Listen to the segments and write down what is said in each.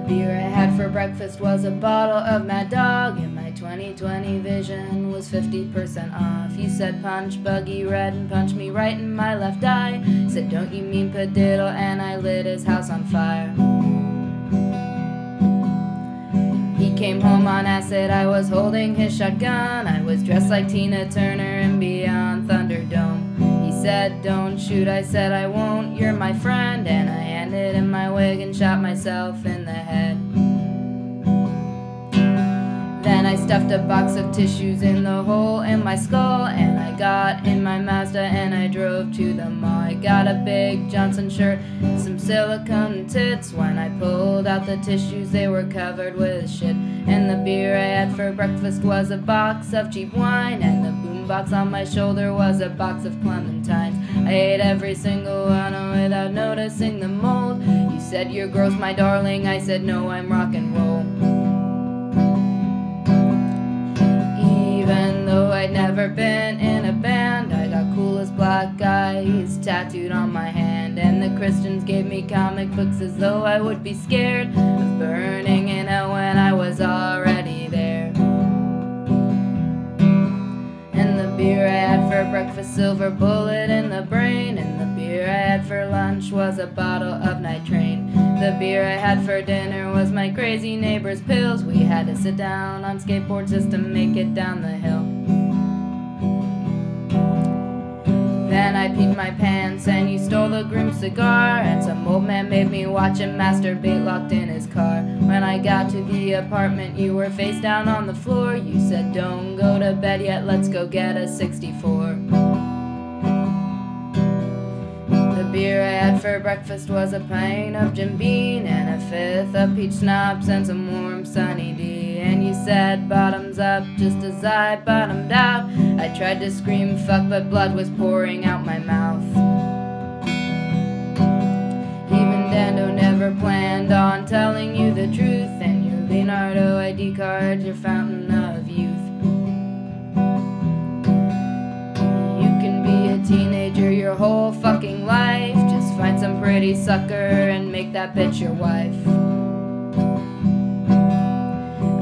beer I had for breakfast was a bottle of Mad Dog, and my 20/20 vision was 50% off. He said punch Buggy red and punched me right in my left eye. Said don't you mean padiddle, and I lit his house on fire. He came home on acid, I was holding his shotgun. I was dressed like Tina Turner in Beyond Thunderdome. He said don't shoot, I said I won't, you're my friend, and I handed him my wig and shot myself in the head. Then I stuffed a box of tissues in the hole in my skull, and I got in my Mazda and I drove to the mall. I got a big Johnson shirt and some silicone tits. When I pulled out the tissues, they were covered with shit. And the beer I had for breakfast was a box of cheap wine, and the boombox on my shoulder was a box of clementines. I ate every single one without noticing the mold. You said you're gross, my darling, I said no, I'm rock and roll. Even though I'd never been in a band, I got coolest black guys tattooed on my hand, and the Christians gave me comic books as though I would be scared of burning in hell when I was already there. And the beer I had for breakfast, silver bullet in the brain, and the beer I had for lunch was a bottle of nitrane. The beer I had for dinner was my crazy neighbor's pills. We had to sit down on skateboards just to make it down the hill. Then I peed my pants and you stole the groom's cigar, and some old man made me watch him masturbate locked in his car. When I got to the apartment, you were face down on the floor. You said don't go to bed yet, let's go get a 64. The beer I had for breakfast was a pint of Jim Beam and a fifth of peach schnapps and some warm Sunny D. And you said bottoms up just as I bottomed out. I tried to scream fuck, but blood was pouring out my mouth. Even Dando never planned on telling you the truth, and your Leonardo ID card's your fountain of youth. Teenager your whole fucking life, just find some pretty sucker and make that bitch your wife.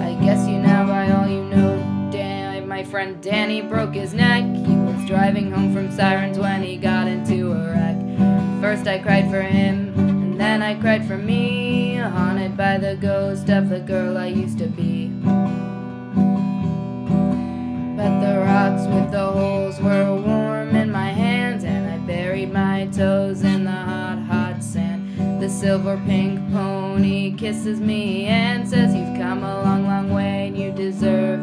I guess you now by all you know, damn, my friend Danny broke his neck. He was driving home from Sirens when he got into a wreck. First I cried for him, and then I cried for me, haunted by the ghost of the girl I used to be. But the rocks with the holes were warm in my hands, and I buried my toes in the hot, hot sand. The silver pink pony kisses me and says you've come a long, long way and you deserve